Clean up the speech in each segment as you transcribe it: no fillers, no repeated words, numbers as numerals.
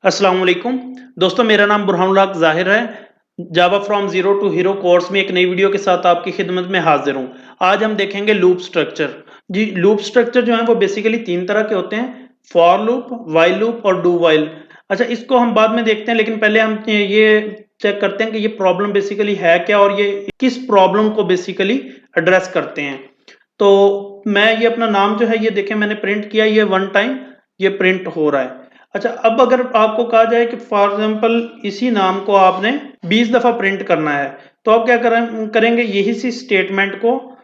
अस्सलाम वालेकुम दोस्तों, मेरा नाम बुरहानुल हक ज़ाहिर है। Java from zero to hero course में एक नई वीडियो के साथ आपकी खिदमत में हाजिर हूँ। आज हम देखेंगे लूप स्ट्रक्चर। जी, लूप स्ट्रक्चर जो है वो बेसिकली 3 तरह के होते हैं, फॉर लूप, व्हाइल लूप और डू व्हाइल। अच्छा, इसको हम बाद में देखते हैं, लेकिन पहले हम ये चेक करते हैं कि ये प्रॉब्लम बेसिकली है क्या और ये किस प्रॉब्लम को बेसिकली एड्रेस करते हैं। तो मैं ये अपना नाम जो है ये देखें मैंने प्रिंट किया, ये वन टाइम ये प्रिंट हो रहा है। अच्छा, अब अगर आपको कहा जाए कि फॉर एग्जाम्पल इसी नाम को आपने 20 दफा प्रिंट करना है, तो आप क्या करेंगे, यही सी स्टेटमेंट को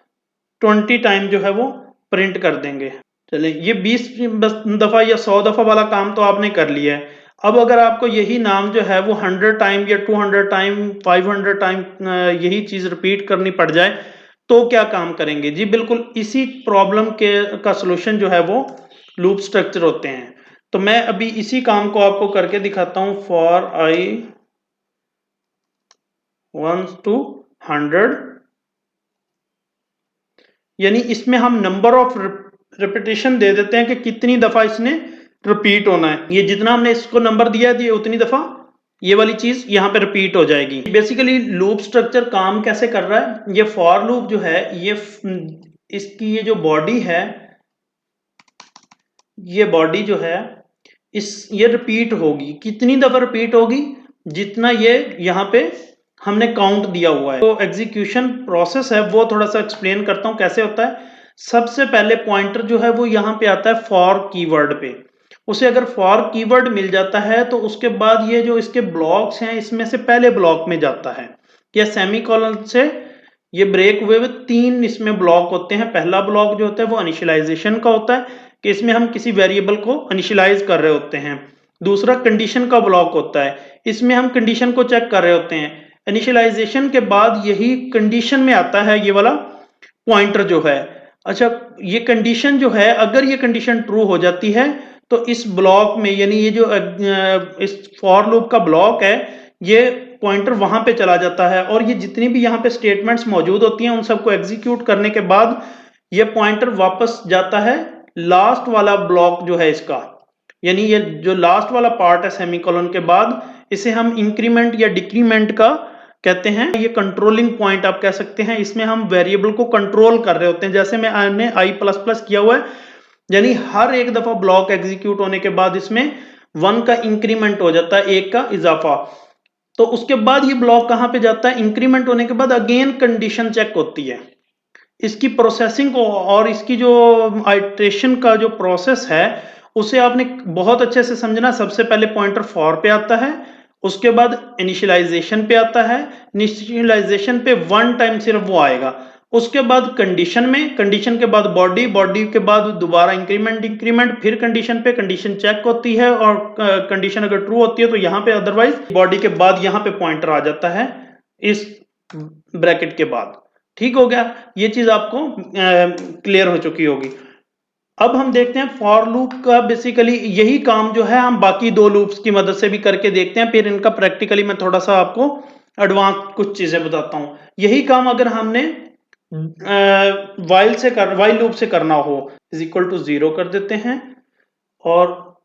20 टाइम जो है वो प्रिंट कर देंगे। चलिए, ये 20 दफा या 100 दफा वाला काम तो आपने कर लिया है। अब अगर आपको यही नाम जो है वो 100 टाइम या 200 टाइम, 500 टाइम यही चीज रिपीट करनी पड़ जाए, तो क्या काम करेंगे? जी बिल्कुल, इसी प्रॉब्लम के का सलूशन जो है वो लूप स्ट्रक्चर होते हैं। तो मैं अभी इसी काम को आपको करके दिखाता हूं। फॉर आई 1 to 100, यानी इसमें हम नंबर ऑफ रिपीटेशन दे देते हैं कि कितनी दफा इसने रिपीट होना है। ये जितना हमने इसको नंबर दिया है, ये उतनी दफा ये वाली चीज यहां पे रिपीट हो जाएगी। बेसिकली लूप स्ट्रक्चर काम कैसे कर रहा है? ये फॉर लूप जो है ये इसकी ये जो बॉडी है, ये बॉडी जो है ये रिपीट होगी। कितनी दफा रिपीट होगी? जितना ये यहाँ पे हमने काउंट दिया हुआ है। तो एग्जीक्यूशन प्रोसेस है वो थोड़ा सा एक्सप्लेन करता हूँ कैसे होता है। सबसे पहले पॉइंटर जो है वो यहाँ पे आता है फॉर कीवर्ड पे। उसे अगर फॉर कीवर्ड मिल जाता है तो उसके बाद ये जो इसके ब्लॉक्स हैं इसमें से पहले ब्लॉक में जाता है, या सेमीकोलन से ये ब्रेक हुए हुए 3 इसमें ब्लॉक होते हैं। पहला ब्लॉक जो होता है वो इनिशियलाइजेशन का होता है कि इसमें हम किसी वेरिएबल को इनिशियलाइज कर रहे होते हैं। दूसरा कंडीशन का ब्लॉक होता है, इसमें हम कंडीशन को चेक कर रहे होते हैं। इनिशियलाइजेशन के बाद यही कंडीशन में आता है ये वाला पॉइंटर जो है। अच्छा, ये कंडीशन जो है, अगर ये कंडीशन ट्रू हो जाती है तो इस ब्लॉक में, यानी ये जो इस फॉर लूप का ब्लॉक है, ये पॉइंटर वहां पे चला जाता है और ये जितनी भी यहाँ पे स्टेटमेंट्स मौजूद होती हैं उन सबको एग्जीक्यूट करने के बाद ये पॉइंटर वापस जाता है लास्ट वाला ब्लॉक जो है इसका। यानी ये जो लास्ट वाला पार्ट है सेमीकोलन के बाद, इसे हम इंक्रीमेंट या डिक्रीमेंट का कहते हैं। ये कंट्रोलिंग पॉइंट आप कह सकते हैं। इसमें हम वेरिएबल को कंट्रोल कर रहे होते हैं, जैसे मैंने आई प्लस प्लस किया हुआ है। यानी हर एक दफा ब्लॉक एग्जीक्यूट होने के बाद इसमें 1 का इंक्रीमेंट हो जाता है, 1 का इजाफा। तो उसके बाद ये ब्लॉक कहां पे जाता है? इंक्रीमेंट होने के बाद अगेन कंडीशन चेक होती है। इसकी प्रोसेसिंग को और इसकी जो आइट्रेशन का जो प्रोसेस है उसे आपने बहुत अच्छे से समझना। सबसे पहले पॉइंटर फॉर पे आता है, उसके बाद इनिशियलाइजेशन पे आता है। इनिशियलाइजेशन पे 1 टाइम सिर्फ वो आएगा। उसके बाद कंडीशन में, कंडीशन के बाद बॉडी, बॉडी के बाद दोबारा इंक्रीमेंट, इंक्रीमेंट, फिर कंडीशन पे, कंडीशन चेक होती है और कंडीशन अगर ट्रू होती है तो यहाँ पे, अदरवाइज बॉडी के बाद यहाँ पे पॉइंटर आ जाता है इस ब्रैकेट के बाद। ठीक हो गया, ये चीज आपको क्लियर हो चुकी होगी। अब हम देखते हैं फॉर लूप का बेसिकली यही काम जो है हम बाकी 2 लूप्स की मदद से भी करके देखते हैं, फिर इनका प्रैक्टिकली मैं थोड़ा सा आपको एडवांस कुछ चीजें बताता हूं। यही काम अगर हमने वाइल लूप से करना हो, इज इक्वल टू 0 कर देते हैं। और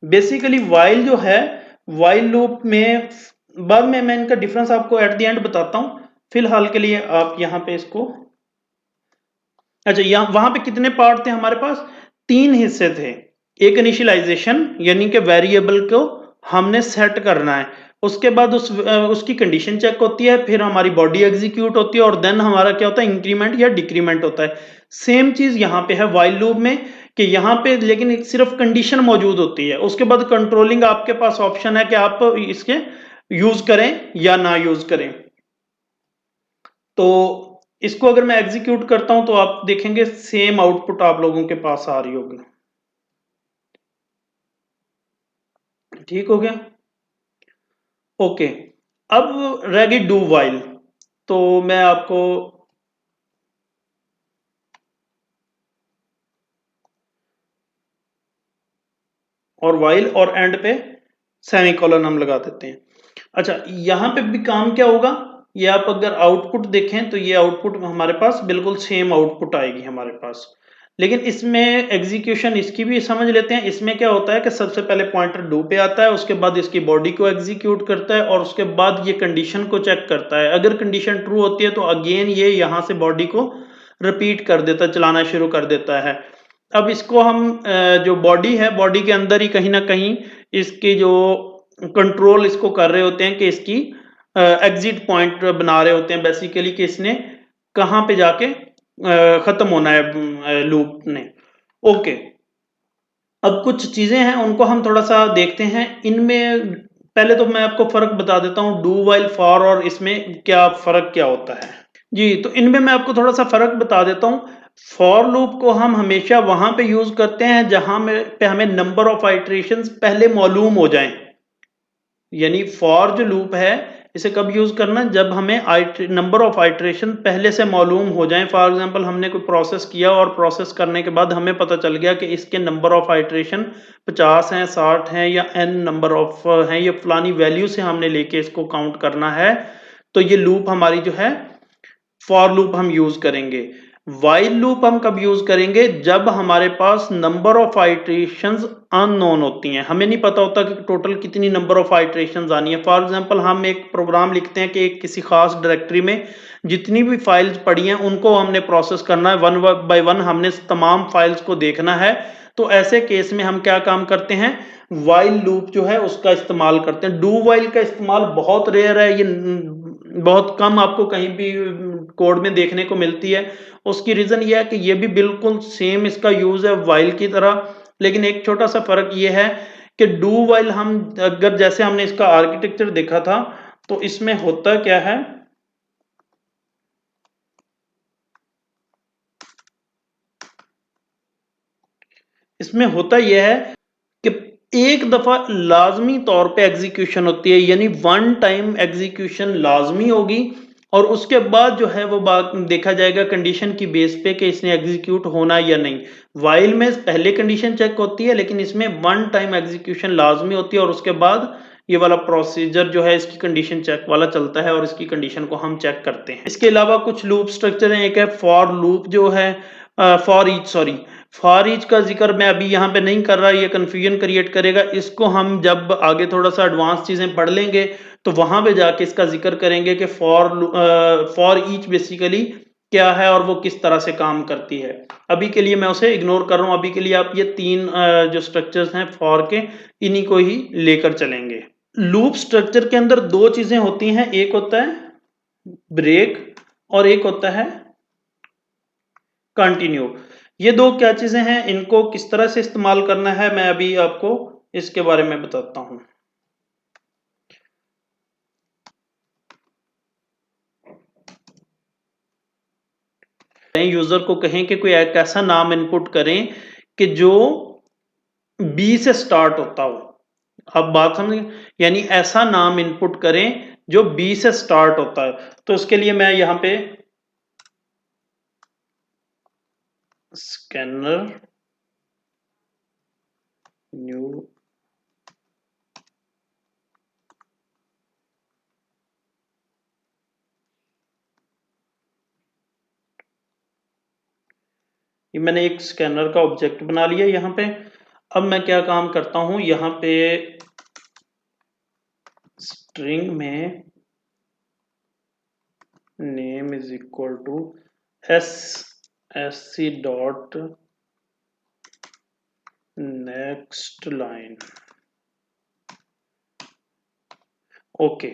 बेसिकली वाइल जो है, वाइल लूप में बाद में मैं इनका डिफरेंस आपको एट द एंड बताता हूं। फिलहाल के लिए आप यहां पे इसको, अच्छा, यहां वहां पे कितने पार्ट थे हमारे पास? 3 हिस्से थे। एक इनिशियलाइजेशन, यानी कि वेरिएबल को हमने सेट करना है। उसके बाद उसकी कंडीशन चेक होती है, फिर हमारी बॉडी एग्जीक्यूट होती है और देन हमारा क्या होता है? इंक्रीमेंट या डिक्रीमेंट होता है। सेम चीज यहां पे है वाइल लूप में कि यहां पे लेकिन सिर्फ कंडीशन मौजूद होती है। उसके बाद कंट्रोलिंग आपके पास ऑप्शन है कि आप इसके यूज करें या ना यूज करें। तो इसको अगर मैं एग्जीक्यूट करता हूं तो आप देखेंगे सेम आउटपुट आप लोगों के पास आ रही होगी। ठीक हो गया, ओके। अब रह गई डू वाइल। तो मैं आपको, और वाइल और एंड पे सेमीकोलन हम लगा देते हैं। अच्छा, यहां पे भी काम क्या होगा? ये आप अगर आउटपुट देखें तो ये आउटपुट हमारे पास बिल्कुल सेम आउटपुट आएगी हमारे पास। लेकिन इसमें एग्जीक्यूशन इसकी भी समझ लेते हैं। इसमें क्या होता है कि सबसे पहले पॉइंटर डू पे आता है, उसके बाद इसकी बॉडी को एग्जीक्यूट करता है और उसके बाद ये कंडीशन को चेक करता है। अगर कंडीशन ट्रू होती है तो अगेन ये यहाँ से बॉडी को रिपीट कर देता है, चलाना शुरू कर देता है। अब इसको हम जो बॉडी है, बॉडी के अंदर ही कहीं ना कहीं इसकी जो कंट्रोल इसको कर रहे होते हैं कि इसकी एग्जिट पॉइंट बना रहे होते हैं बेसिकली कि इसने कहाँ पे जाके खत्म होना है लूप ने। ओके, अब कुछ चीजें हैं उनको हम थोड़ा सा देखते हैं। इनमें पहले तो मैं आपको फर्क बता देता हूँ डू वाइल फॉर और इसमें क्या फर्क क्या होता है। जी, तो इनमें मैं आपको थोड़ा सा फर्क बता देता हूँ। फॉर लूप को हम हमेशा वहां पे यूज करते हैं जहां पे हमें नंबर ऑफ आइटरेशंस पहले मालूम हो जाएं। यानी फॉर जो लूप है इसे कब यूज करना, जब हमें नंबर ऑफ आइटरेशन पहले से मालूम हो जाए। फॉर एग्जांपल हमने कोई प्रोसेस किया और प्रोसेस करने के बाद हमें पता चल गया कि इसके नंबर ऑफ आइटरेशन 50 हैं, 60 हैं या n नंबर ऑफ हैं, ये फलानी वैल्यू से हमने लेके इसको काउंट करना है, तो ये लूप हमारी जो है फॉर लूप हम यूज करेंगे। वाइल लूप हम कब यूज करेंगे, जब हमारे पास नंबर ऑफ आइटरेशंस अननोन होती हैं, हमें नहीं पता होता कि टोटल कितनी नंबर ऑफ आइटरेशंस आनी है। फॉर एग्जांपल हम एक प्रोग्राम लिखते हैं कि किसी खास डायरेक्टरी में जितनी भी फाइल्स पड़ी हैं उनको हमने प्रोसेस करना है, वन बाय वन हमने तमाम फाइल्स को देखना है। तो ऐसे केस में हम क्या काम करते हैं, वाइल लूप जो है उसका इस्तेमाल करते हैं। डू वाइल का इस्तेमाल बहुत रेयर है, ये बहुत कम आपको कहीं भी कोड में देखने को मिलती है। उसकी रीजन ये है कि ये भी बिल्कुल सेम इसका यूज है वाइल की तरह, लेकिन एक छोटा सा फर्क ये है कि डू वाइल हम अगर जैसे हमने इसका आर्किटेक्चर देखा था तो इसमें होता क्या है, इसमें होता यह है कि एक दफा लाजमी तौर पे एग्जीक्यूशन होती है, यानी वन टाइम एग्जीक्यूशन लाजमी होगी और उसके बाद जो है वो बात देखा जाएगा कंडीशन की बेस पे कि इसने एग्जीक्यूट होना या नहीं। वाइल में पहले कंडीशन चेक होती है लेकिन इसमें वन टाइम एग्जीक्यूशन लाजमी होती है और उसके बाद ये वाला प्रोसीजर जो है इसकी कंडीशन चेक वाला चलता है और इसकी कंडीशन को हम चेक करते हैं। इसके अलावा कुछ लूप स्ट्रक्चर हैं, एक है फॉर लूप जो है for each, sorry for each का जिक्र मैं अभी यहाँ पे नहीं कर रहा, ये कंफ्यूजन क्रिएट करेगा। इसको हम जब आगे थोड़ा सा एडवांस चीजें पढ़ लेंगे तो वहां पे जाके इसका जिक्र करेंगे कि फॉर ईच बेसिकली क्या है और वो किस तरह से काम करती है। अभी के लिए मैं उसे इग्नोर कर रहा हूँ, अभी के लिए आप ये तीन जो स्ट्रक्चर्स हैं फॉर के, इन्हीं को ही लेकर चलेंगे। लूप स्ट्रक्चर के अंदर दो चीजें होती हैं, एक होता है ब्रेक और एक होता है कंटिन्यू। ये दो क्या चीजें हैं, इनको किस तरह से इस्तेमाल करना है मैं अभी आपको इसके बारे में बताता हूं। यूजर को कहें कि कोई एक ऐसा नाम इनपुट करें कि जो बी से स्टार्ट होता हो। अब बात समझ, यानी ऐसा नाम इनपुट करें जो बी से स्टार्ट होता है। तो उसके लिए मैं यहां पे स्कैनर न्यू ये मैंने एक स्कैनर का ऑब्जेक्ट बना लिया यहां पे। अब मैं क्या काम करता हूं, यहां पे स्ट्रिंग में name is equal to sc dot next line. Okay,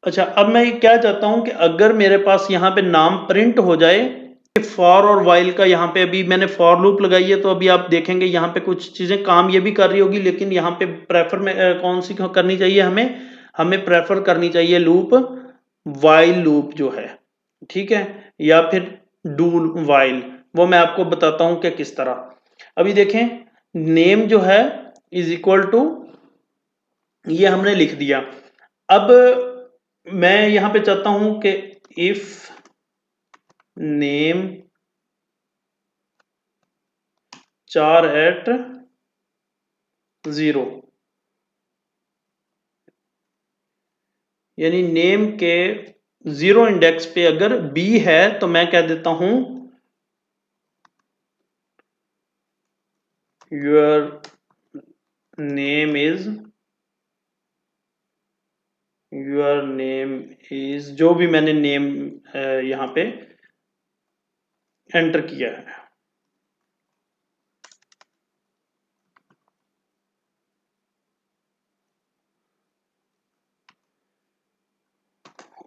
अच्छा अब मैं क्या चाहता हूं कि अगर मेरे पास यहां पे नाम प्रिंट हो जाए, फॉर और वाइल का यहाँ पे अभी मैंने फॉर लूप लगाई है तो अभी आप देखेंगे यहाँ पे कुछ चीजें काम ये भी कर रही होगी, लेकिन यहाँ पे प्रेफर में कौन सी करनी चाहिए हमें, हमें प्रेफर करनी चाहिए लूप वाइल लूप जो है, ठीक है, या फिर डू वाइल। वो मैं आपको बताता हूं कि किस तरह। अभी देखें नेम जो है इज इक्वल टू, ये हमने लिख दिया। अब मैं यहां पे चाहता हूं कि इफ नेम 4@0, यानी नेम के 0 इंडेक्स पे अगर बी है तो मैं कह देता हूं योर नेम इज जो भी मैंने नेम यहाँ पे एंटर किया है।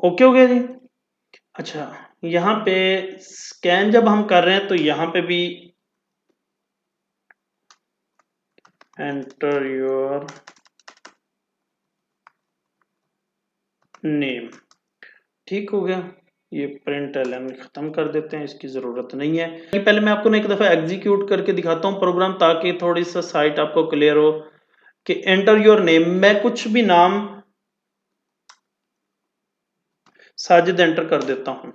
ओके हो गया जी। अच्छा, यहाँ पे स्कैन जब हम कर रहे हैं तो यहाँ पे भी एंटर योर नेम, ठीक हो गया। ये प्रिंट एलन खत्म कर देते हैं, इसकी जरूरत नहीं है। पहले मैं आपको ना एक दफा एग्जीक्यूट करके दिखाता हूँ प्रोग्राम, ताकि थोड़ी सा साइट आपको क्लियर हो कि एंटर योर नेम, मैं कुछ भी नाम साजिद एंटर कर देता हूं।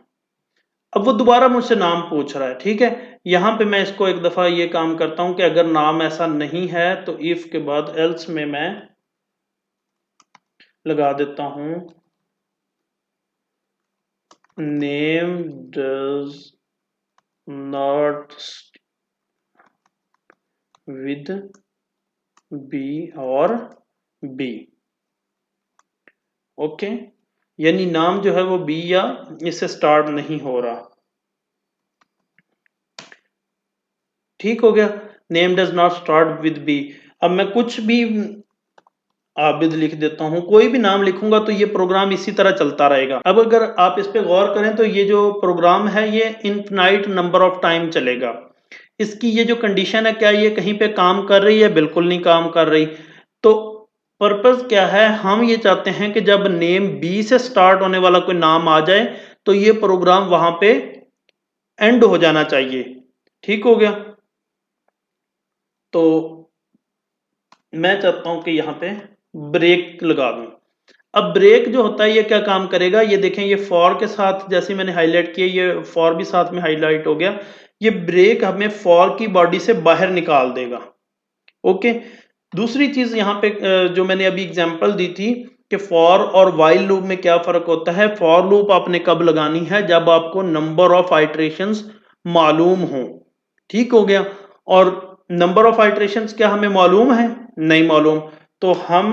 अब वो दोबारा मुझसे नाम पूछ रहा है, ठीक है। यहां पे मैं इसको एक दफा ये काम करता हूं कि अगर नाम ऐसा नहीं है तो इफ के बाद एल्स में मैं लगा देता हूं name does not with B और बी। ओके, यानी नाम जो है वो बी या इससे स्टार्ट नहीं हो रहा, ठीक हो गया। Name does not start with B. अब मैं कुछ भी आबिद लिख देता हूं, कोई भी नाम लिखूंगा तो ये प्रोग्राम इसी तरह चलता रहेगा। अब अगर आप इस पे गौर करें तो ये जो प्रोग्राम है ये इनफिनाइट नंबर ऑफ टाइम चलेगा। इसकी ये जो कंडीशन है, क्या ये कहीं पे काम कर रही है? बिल्कुल नहीं काम कर रही। तो पर्पस क्या है, हम ये चाहते हैं कि जब नेम बी से स्टार्ट होने वाला कोई नाम आ जाए तो ये प्रोग्राम वहां पे एंड हो जाना चाहिए, ठीक हो गया। तो मैं चाहता हूं कि यहां पे ब्रेक लगा दूं। अब ब्रेक जो होता है ये क्या काम करेगा, ये देखें, ये फॉर के साथ जैसे मैंने हाईलाइट किया, ये फॉर भी साथ में हाईलाइट हो गया। ये ब्रेक हमें फॉर की बॉडी से बाहर निकाल देगा। ओके, दूसरी चीज यहाँ पे जो मैंने अभी एग्जांपल दी थी कि फॉर और वाइल लूप में क्या फर्क होता है। फॉर लूप आपने कब लगानी है? जब आपको नंबर ऑफ आइट्रेशंस मालूम हो, ठीक हो गया। और नंबर ऑफ आइट्रेशंस क्या हमें मालूम है? नहीं मालूम। तो हम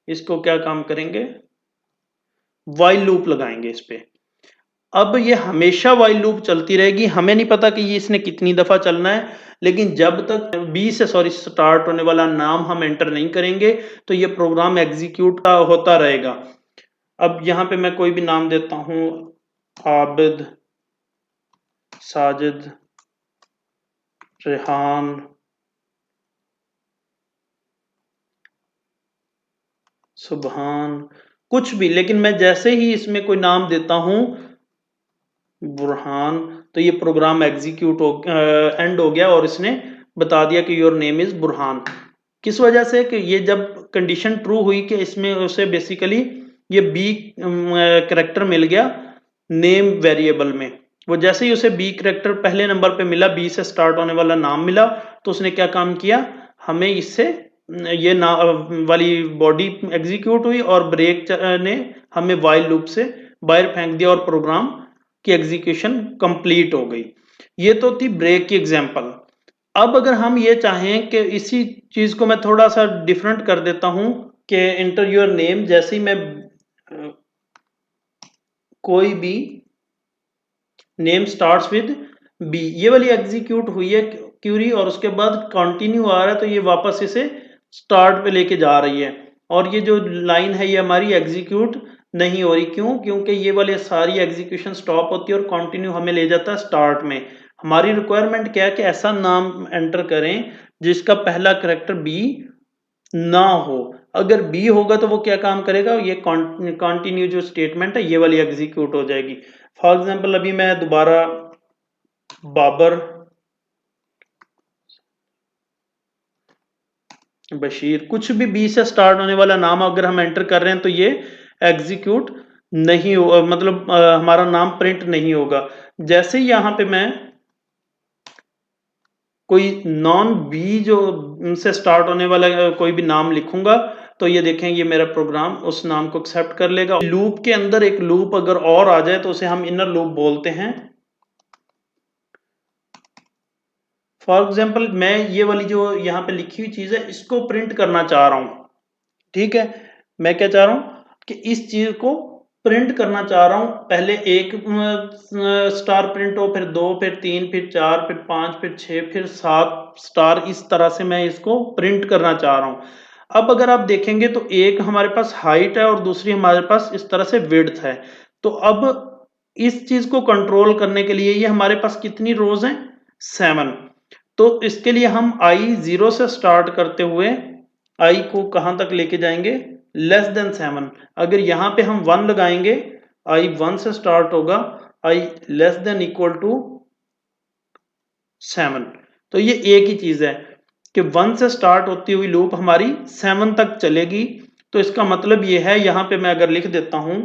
इसको क्या काम करेंगे, वाइल लूप लगाएंगे इस पे। अब ये हमेशा वाइल लूप चलती रहेगी, हमें नहीं पता कि ये इसने कितनी दफा चलना है, लेकिन जब तक बी से स्टार्ट होने वाला नाम हम एंटर नहीं करेंगे तो ये प्रोग्राम एग्जीक्यूट होता रहेगा। अब यहां पे मैं कोई भी नाम देता हूं, आबिद, साजिद, रेहान, सुबहान, कुछ भी, लेकिन मैं जैसे ही इसमें कोई नाम देता हूं बुरहान, तो ये प्रोग्राम एग्जीक्यूट हो एंड हो गया और इसने बता दिया कि योर नेम इज बुरहान। किस वजह से? कि ये जब कंडीशन ट्रू हुई कि इसमें उसे बेसिकली ये बी करेक्टर मिल गया नेम वेरिएबल में, वो जैसे ही उसे बी करेक्टर पहले नंबर पे मिला, बी से स्टार्ट होने वाला नाम मिला, तो उसने क्या काम किया, हमें इससे ये ना वाली बॉडी एग्जीक्यूट हुई और ब्रेक ने हमें वाइल लूप से बाहर फेंक दिया और प्रोग्राम की एग्जीक्यूशन कंप्लीट हो गई। ये तो थी ब्रेक की एग्जांपल। अब अगर हम ये चाहें कि इसी चीज को मैं थोड़ा सा डिफरेंट कर देता हूं कि एंटर योर नेम, जैसे ही मैं कोई भी नेम स्टार्ट्स विद बी, ये वाली एग्जीक्यूट हुई है क्यूरी और उसके बाद कंटिन्यू आ रहा है, तो ये वापस इसे स्टार्ट पे लेके जा रही है। और ये जो लाइन है ये हमारी एग्जीक्यूट नहीं हो रही, क्यों? क्योंकि ये वाली सारी एग्जीक्यूशन स्टॉप होती है और कंटिन्यू हमें ले जाता है स्टार्ट में। हमारी रिक्वायरमेंट क्या है कि ऐसा नाम एंटर करें जिसका पहला करेक्टर बी ना हो। अगर बी होगा तो वो क्या काम करेगा, ये कंटिन्यू जो स्टेटमेंट है ये वाली एग्जीक्यूट हो जाएगी। फॉर एग्जांपल अभी मैं दोबारा बाबर, बशीर, कुछ भी बी से स्टार्ट होने वाला नाम अगर हम एंटर कर रहे हैं तो ये एग्जीक्यूट नहीं हो, मतलब हमारा नाम प्रिंट नहीं होगा। जैसे ही यहां पे मैं कोई नॉन बी जो से स्टार्ट होने वाला कोई भी नाम लिखूंगा तो ये देखें, ये मेरा प्रोग्राम उस नाम को एक्सेप्ट कर लेगा। लूप के अंदर एक लूप अगर और आ जाए तो उसे हम इनर लूप बोलते हैं। फॉर एग्जाम्पल मैं ये वाली जो यहाँ पे लिखी हुई चीज है इसको प्रिंट करना चाह रहा हूँ, ठीक है। मैं क्या चाह रहा हूँ कि इस चीज को प्रिंट करना चाह रहा हूँ, पहले एक स्टार प्रिंट हो, फिर 2, फिर 3, फिर 4, फिर 5, फिर 6, फिर 7 स्टार, इस तरह से मैं इसको प्रिंट करना चाह रहा हूँ। अब अगर आप देखेंगे तो एक हमारे पास हाइट है और दूसरी हमारे पास इस तरह से विड्थ है। तो अब इस चीज को कंट्रोल करने के लिए ये हमारे पास कितनी रोज हैं? 7। तो इसके लिए हम आई 0 से स्टार्ट करते हुए आई को कहां तक लेके जाएंगे? Less than 7। अगर यहां पे हम 1 लगाएंगे, आई 1 से स्टार्ट होगा, आई लेस देन इक्वल टू 7। तो ये एक ही चीज है कि 1 से स्टार्ट होती हुई लूप हमारी 7 तक चलेगी। तो इसका मतलब ये है, यहां पे मैं अगर लिख देता हूं,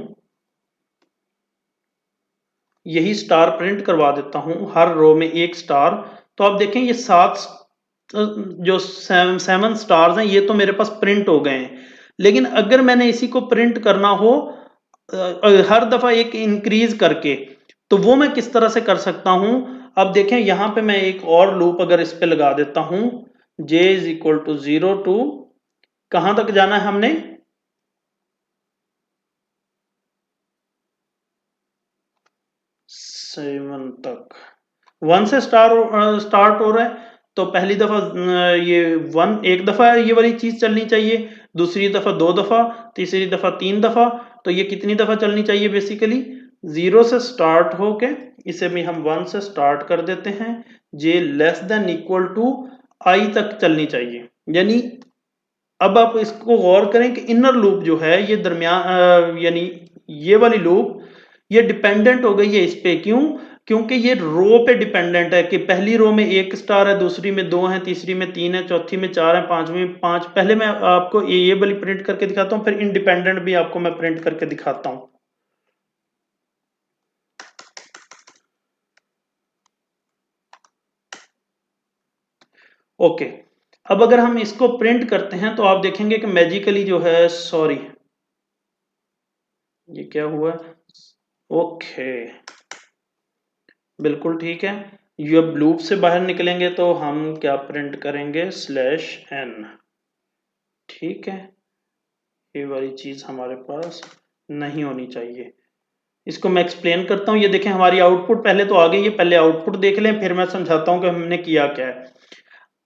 यही स्टार प्रिंट करवा देता हूं, हर रो में एक स्टार, तो आप देखें ये 7 जो 7 स्टार्स हैं ये तो मेरे पास प्रिंट हो गए हैं। लेकिन अगर मैंने इसी को प्रिंट करना हो हर दफा एक इंक्रीज करके, तो वो मैं किस तरह से कर सकता हूं? अब देखें यहां पे मैं एक और लूप अगर इस पे लगा देता हूं, j is equal to 0 to कहां तक जाना है हमने? 7 तक। 1 से स्टार्ट हो रहा है, तो पहली दफा ये 1 एक दफा ये वाली चीज चलनी चाहिए, दूसरी दफा 2 दफा, तीसरी दफा 3 दफा। तो ये कितनी दफा चलनी चाहिए? बेसिकली 0 से स्टार्ट होके इसे भी हम 1 से स्टार्ट कर देते हैं, जे लेस देन इक्वल टू आई तक चलनी चाहिए। यानी अब आप इसको गौर करें कि इनर लूप जो है ये दरमियान यानी ये वाली लूप ये डिपेंडेंट हो गई है इस पे। क्यों? क्योंकि ये रो पे डिपेंडेंट है कि पहली रो में एक स्टार है, दूसरी में 2 है, तीसरी में 3 है, चौथी में 4 है, पांचवी में 5। पहले मैं आपको ये वाली प्रिंट करके दिखाता हूँ, फिर इंडिपेंडेंट भी आपको मैं प्रिंट करके दिखाता हूँ। ओके, अब अगर हम इसको प्रिंट करते हैं तो आप देखेंगे कि मैजिकली जो है, सॉरी ये क्या हुआ? ओके, बिल्कुल ठीक है। जब लूप से बाहर निकलेंगे तो हम क्या प्रिंट करेंगे? Slash n. ठीक है, ये वाली चीज हमारे पास नहीं होनी चाहिए। इसको मैं एक्सप्लेन करता हूँ। ये देखें हमारी आउटपुट पहले तो आ गई है, पहले आउटपुट देख लें फिर मैं समझाता हूँ कि हमने किया क्या है।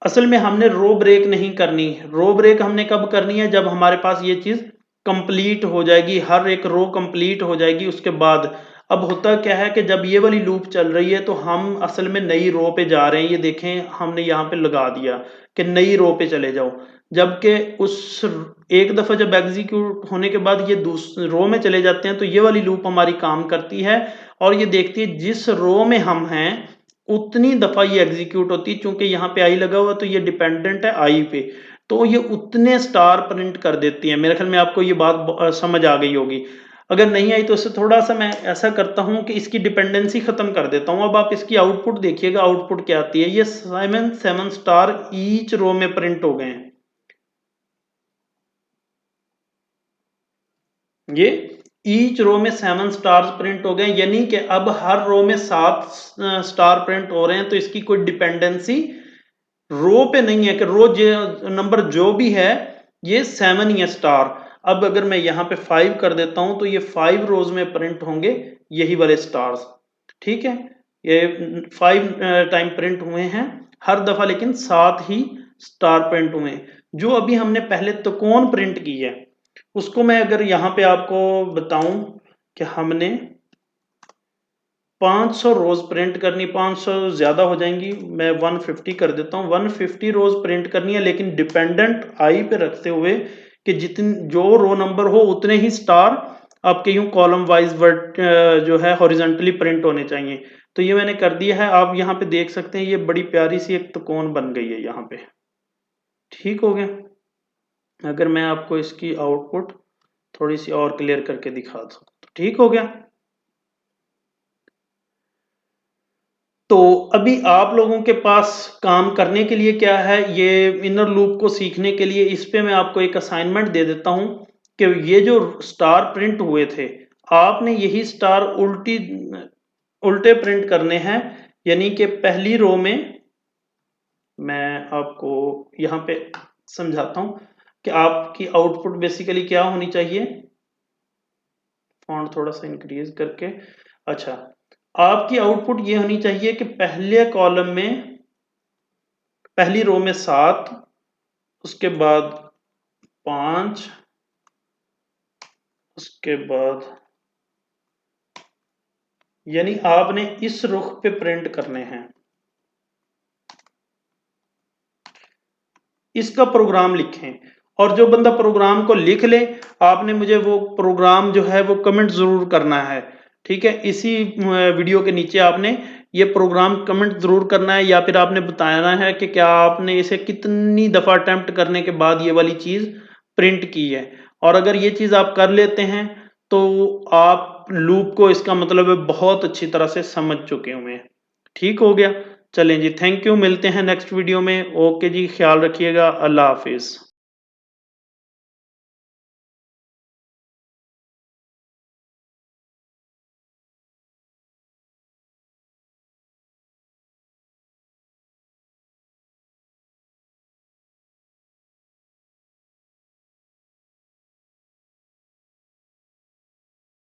असल में हमने रो ब्रेक नहीं करनी। रो ब्रेक हमने कब करनी है? जब हमारे पास ये चीज कंप्लीट हो जाएगी, हर एक रो कंप्लीट हो जाएगी उसके बाद। अब होता क्या है कि जब ये वाली लूप चल रही है तो हम असल में नई रो पे जा रहे हैं। ये देखें हमने यहाँ पे लगा दिया कि नई रो पे चले जाओ, जबकि उस एक दफा जब एग्जीक्यूट होने के बाद ये दूसरी रो में चले जाते हैं तो ये वाली लूप हमारी काम करती है और ये देखती है जिस रो में हम हैं उतनी दफा ये एग्जीक्यूट होती है। चूंकि यहाँ पे आई लगा हुआ तो ये डिपेंडेंट है आई पे, तो ये उतने स्टार प्रिंट कर देती है। मेरे ख्याल में आपको ये बात समझ आ गई होगी। अगर नहीं आई तो इससे थोड़ा सा मैं ऐसा करता हूं कि इसकी डिपेंडेंसी खत्म कर देता हूं। अब आप इसकी आउटपुट देखिएगा, आउटपुट क्या आती है? ये 7 स्टार ईच रो में प्रिंट हो गए हैं। ये ईच रो में 7 स्टार्स प्रिंट हो गए, यानी कि अब हर रो में 7 स्टार प्रिंट हो रहे हैं। तो इसकी कोई डिपेंडेंसी रो पे नहीं है कि रो नंबर जो भी है ये 7 ही है स्टार। अब अगर मैं यहाँ पे 5 कर देता हूं तो ये 5 रोज में प्रिंट होंगे यही वाले स्टार्स। ठीक है, ये 5 टाइम प्रिंट हुए हैं हर दफा, लेकिन 7 ही स्टार प्रिंट हुए हैं। जो अभी हमने पहले त्रिकोण प्रिंट की है उसको मैं अगर यहाँ पे आपको बताऊं कि हमने 500 रोज प्रिंट करनी, 500 ज्यादा हो जाएंगी, मैं 150 कर देता हूँ, 150 रोज प्रिंट करनी है, लेकिन डिपेंडेंट आई पे रखते हुए कि जितने जो रो नंबर हो उतने ही स्टार आपके यूं कॉलम वाइज वर्ड जो है हॉरिजेंटली प्रिंट होने चाहिए। तो ये मैंने कर दिया है। आप यहाँ पे देख सकते हैं ये बड़ी प्यारी सी एक त्रिकोण बन गई है यहाँ पे। ठीक हो गया। अगर मैं आपको इसकी आउटपुट थोड़ी सी और क्लियर करके दिखा दूं तो ठीक हो गया। तो अभी आप लोगों के पास काम करने के लिए क्या है, ये इनर लूप को सीखने के लिए इस पे मैं आपको एक असाइनमेंट दे देता हूं कि ये जो स्टार प्रिंट हुए थे आपने यही स्टार उल्टे प्रिंट करने हैं। यानी कि पहली रो में मैं आपको यहाँ पे समझाता हूँ कि आपकी आउटपुट बेसिकली क्या होनी चाहिए। फॉन्ट थोड़ा सा इंक्रीज करके, अच्छा, आपकी आउटपुट ये होनी चाहिए कि पहले कॉलम में, पहली रो में 7, उसके बाद 5, उसके बाद, यानी आपने इस रुख पे प्रिंट करने हैं। इसका प्रोग्राम लिखें, और जो बंदा प्रोग्राम को लिख ले, आपने मुझे वो प्रोग्राम जो है वो कमेंट जरूर करना है, ठीक है। इसी वीडियो के नीचे आपने ये प्रोग्राम कमेंट जरूर करना है, या फिर आपने बताना है कि क्या आपने इसे कितनी दफा अटेम्प्ट करने के बाद ये वाली चीज प्रिंट की है। और अगर ये चीज आप कर लेते हैं तो आप लूप को, इसका मतलब है, बहुत अच्छी तरह से समझ चुके हुए हैं। ठीक हो गया। चलें जी, थैंक यू, मिलते हैं नेक्स्ट वीडियो में। ओके जी, ख्याल रखिएगा, अल्लाह हाफिज़।